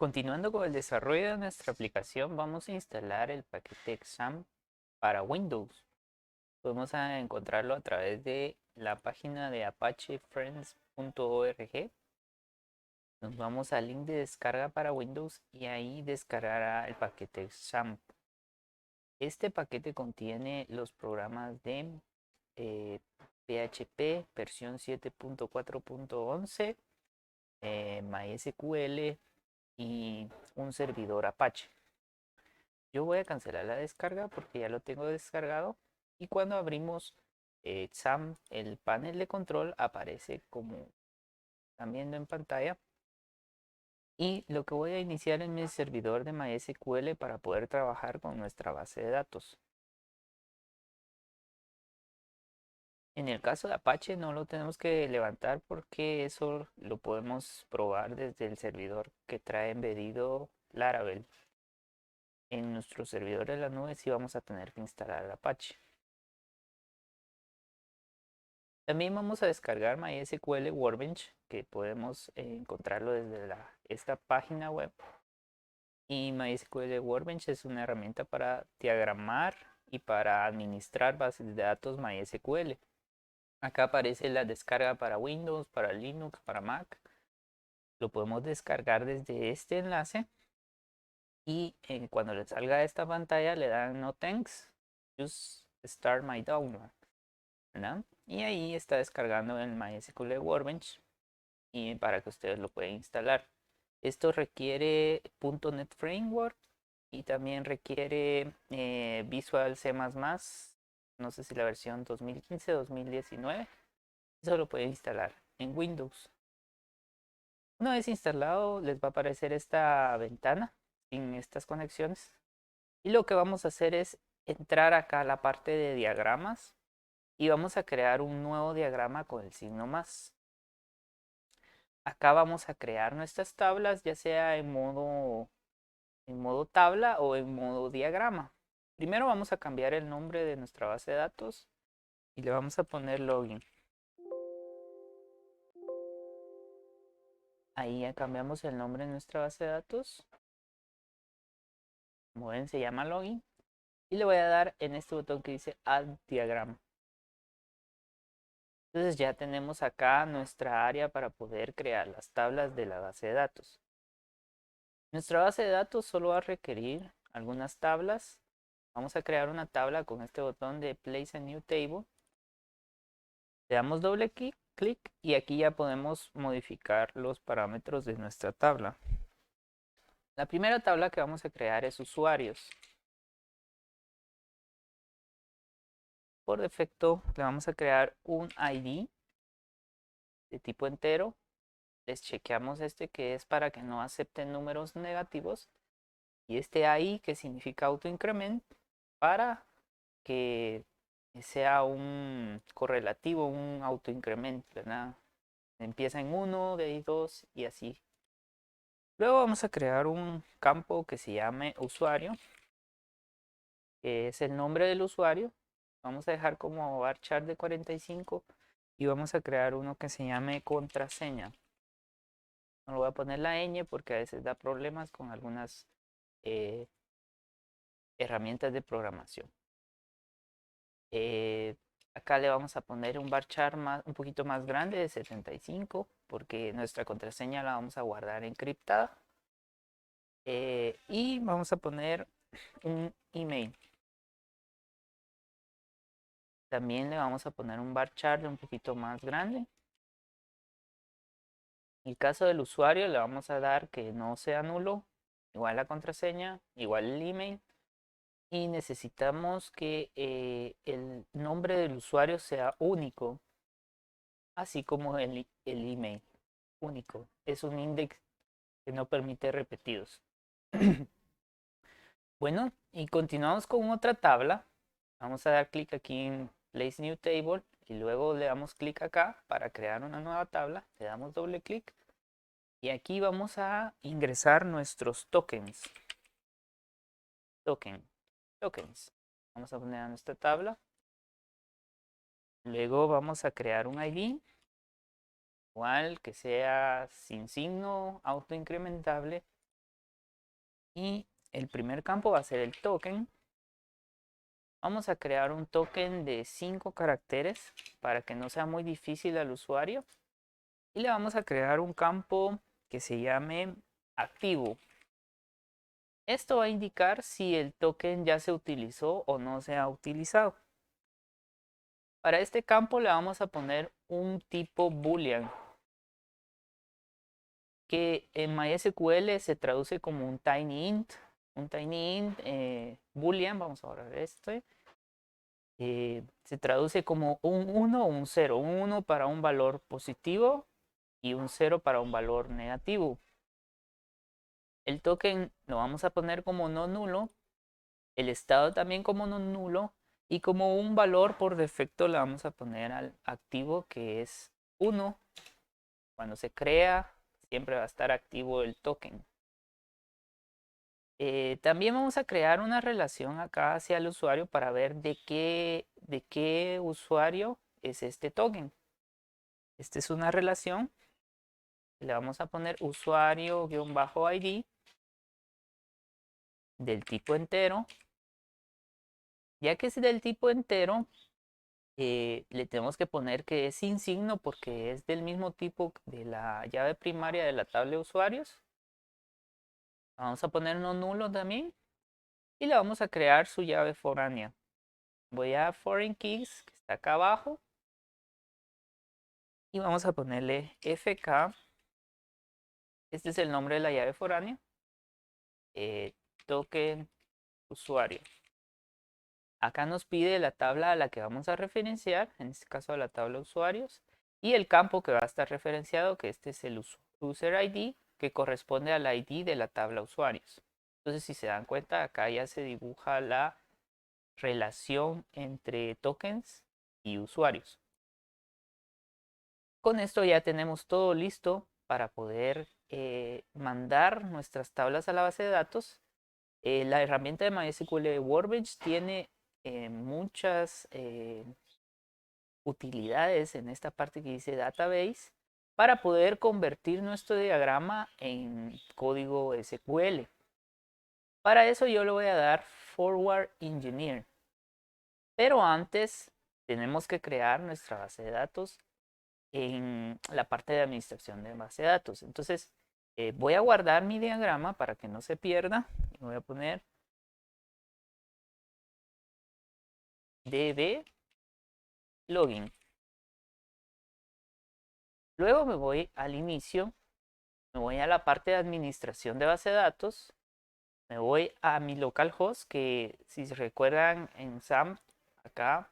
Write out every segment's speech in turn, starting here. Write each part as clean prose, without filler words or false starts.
Continuando con el desarrollo de nuestra aplicación, vamos a instalar el paquete XAMPP para Windows. Podemos encontrarlo a través de la página de apachefriends.org. Nos vamos al link de descarga para Windows y ahí descargará el paquete XAMPP. Este paquete contiene los programas de PHP versión 7.4.11, MySQL y un servidor Apache. Yo voy a cancelar la descarga porque ya lo tengo descargado y cuando abrimos XAMPP, el panel de control aparece como están viendo en pantalla, y lo que voy a iniciar es mi servidor de MySQL para poder trabajar con nuestra base de datos. En el caso de Apache no lo tenemos que levantar porque eso lo podemos probar desde el servidor que trae embedido Laravel. En nuestro servidor de la nube sí vamos a tener que instalar Apache. También vamos a descargar MySQL Workbench, que podemos encontrarlo desde esta página web. Y MySQL Workbench es una herramienta para diagramar y para administrar bases de datos MySQL. Acá aparece la descarga para Windows, para Linux, para Mac. Lo podemos descargar desde este enlace y cuando le salga esta pantalla le dan no thanks, just start my download, ¿verdad? Y ahí está descargando el MySQL Workbench y para que ustedes lo puedan instalar. Esto requiere .NET Framework y también requiere Visual C++, no sé si la versión 2015 2019. Eso lo pueden instalar en Windows. Una vez instalado les va a aparecer esta ventana sin estas conexiones y lo que vamos a hacer es entrar acá a la parte de diagramas y vamos a crear un nuevo diagrama con el signo más. Acá vamos a crear nuestras tablas, ya sea en modo tabla o en modo diagrama. Primero vamos a cambiar el nombre de nuestra base de datos y le vamos a poner login. Ahí ya cambiamos el nombre de nuestra base de datos. Como ven, se llama login. Y le voy a dar en este botón que dice Add Diagram. Entonces ya tenemos acá nuestra área para poder crear las tablas de la base de datos. Nuestra base de datos solo va a requerir algunas tablas. Vamos a crear una tabla con este botón de Place a New Table. Le damos doble clic y aquí ya podemos modificar los parámetros de nuestra tabla. La primera tabla que vamos a crear es usuarios. Por defecto le vamos a crear un ID de tipo entero. Les chequeamos este que es para que no acepten números negativos. Y este AI que significa autoincrement para que sea un correlativo, un autoincrement, ¿verdad? Empieza en 1, de ahí 2 y así. Luego vamos a crear un campo que se llame usuario, que es el nombre del usuario. Vamos a dejar como varchar de 45 y vamos a crear uno que se llame contraseña. No lo voy a poner la ñ porque a veces da problemas con algunas eh, herramientas de programación. Acá le vamos a poner un varchar un poquito más grande de 75 porque nuestra contraseña la vamos a guardar encriptada. Y vamos a poner un email. También le vamos a poner un varchar un poquito más grande. En el caso del usuario le vamos a dar que no sea nulo, igual la contraseña, igual el email. Y necesitamos que el nombre del usuario sea único, así como el email único. Es un index que no permite repetidos. Bueno, y continuamos con otra tabla. Vamos a dar clic aquí en Place New Table y luego le damos clic acá para crear una nueva tabla. Le damos doble clic y aquí vamos a ingresar nuestros tokens. Tokens. Vamos a poner a nuestra tabla. Luego vamos a crear un ID, igual que sea sin signo autoincrementable Y el primer campo va a ser el token. Vamos a crear un token de 5 caracteres para que no sea muy difícil al usuario. Y le vamos a crear un campo que se llame activo. Esto va a indicar si el token ya se utilizó o no se ha utilizado. Para este campo le vamos a poner un tipo boolean, que en MySQL se traduce como un tiny int. Un tiny int boolean, vamos a ver esto. Se traduce como un 1 o un 0. Un 1 para un valor positivo y un 0 para un valor negativo. El token lo vamos a poner como no nulo, el estado también como no nulo, y como un valor por defecto le vamos a poner al activo, que es 1. Cuando se crea, siempre va a estar activo el token. También vamos a crear una relación acá hacia el usuario para ver de qué usuario es este token. Esta es una relación. Le vamos a poner usuario-id del tipo entero. Ya que es del tipo entero, le tenemos que poner que es sin signo porque es del mismo tipo de la llave primaria de la tabla de usuarios. Vamos a poner no nulo también. Y le vamos a crear su llave foránea. Voy a foreign keys, que está acá abajo. Y vamos a ponerle fk. Este es el nombre de la llave foránea. Token usuario. Acá nos pide la tabla a la que vamos a referenciar, en este caso a la tabla usuarios, y el campo que va a estar referenciado, que este es el user ID, que corresponde al ID de la tabla usuarios. Entonces, si se dan cuenta, acá ya se dibuja la relación entre tokens y usuarios. Con esto ya tenemos todo listo para poder mandar nuestras tablas a la base de datos. La herramienta de MySQL Workbench tiene muchas utilidades en esta parte que dice database para poder convertir nuestro diagrama en código SQL. Para eso yo le voy a dar forward engineer. Pero antes tenemos que crear nuestra base de datos en la parte de administración de base de datos. Entonces voy a guardar mi diagrama para que no se pierda. Voy a poner db login. Luego me voy al inicio, me voy a la parte de administración de base de datos, me voy a mi localhost, que si se recuerdan en SAMP, acá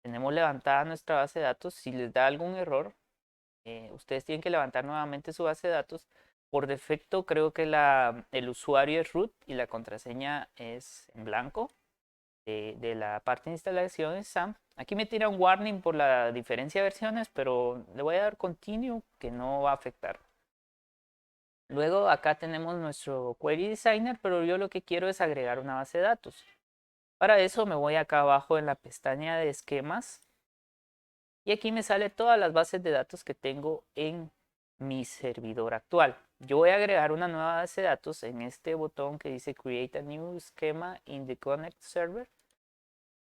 tenemos levantada nuestra base de datos. Si les da algún error, ustedes tienen que levantar nuevamente su base de datos. Por defecto creo que el usuario es root y la contraseña es en blanco. De la parte de instalación es SAMP. Aquí me tira un warning por la diferencia de versiones, pero le voy a dar continue, que no va a afectar. Luego acá tenemos nuestro Query Designer, pero yo lo que quiero es agregar una base de datos. Para eso me voy acá abajo en la pestaña de esquemas y aquí me sale todas las bases de datos que tengo en mi servidor actual. Yo voy a agregar una nueva base de datos en este botón que dice Create a New Schema in the Connect Server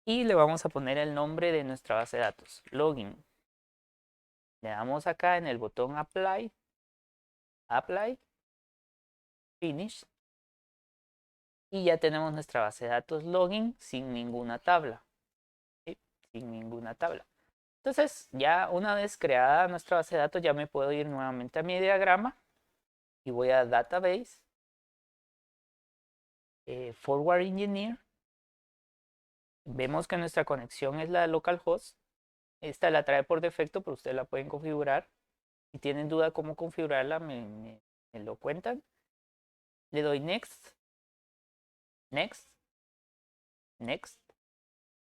y le vamos a poner el nombre de nuestra base de datos, Login. Le damos acá en el botón Apply, Finish. Y ya tenemos nuestra base de datos login sin ninguna tabla. ¿Sí? Sin ninguna tabla. Entonces, ya una vez creada nuestra base de datos, ya me puedo ir nuevamente a mi diagrama y voy a Database, Forward Engineer. Vemos que nuestra conexión es la de localhost. Esta la trae por defecto, pero ustedes la pueden configurar. Si tienen duda cómo configurarla, me lo cuentan. Le doy Next, Next, Next.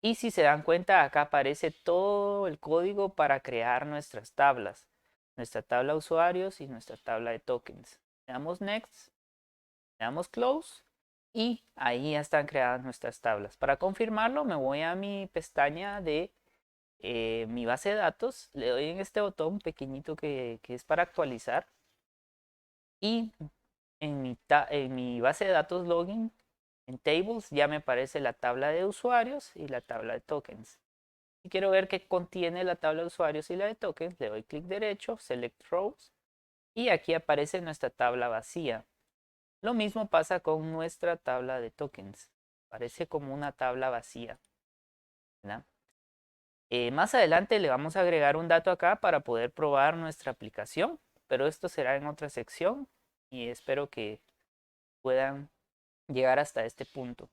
Y si se dan cuenta, acá aparece todo el código para crear nuestras tablas. Nuestra tabla de usuarios y nuestra tabla de tokens. Le damos Next, le damos Close y ahí ya están creadas nuestras tablas. Para confirmarlo me voy a mi pestaña de mi base de datos. Le doy en este botón pequeñito que es para actualizar. Y en mi base de datos login, en tables, ya me aparece la tabla de usuarios y la tabla de tokens. Si quiero ver qué contiene la tabla de usuarios y la de tokens, le doy clic derecho, select rows, y aquí aparece nuestra tabla vacía. Lo mismo pasa con nuestra tabla de tokens. Parece como una tabla vacía, ¿verdad? Más adelante le vamos a agregar un dato acá para poder probar nuestra aplicación, pero esto será en otra sección y espero que puedan llegar hasta este punto.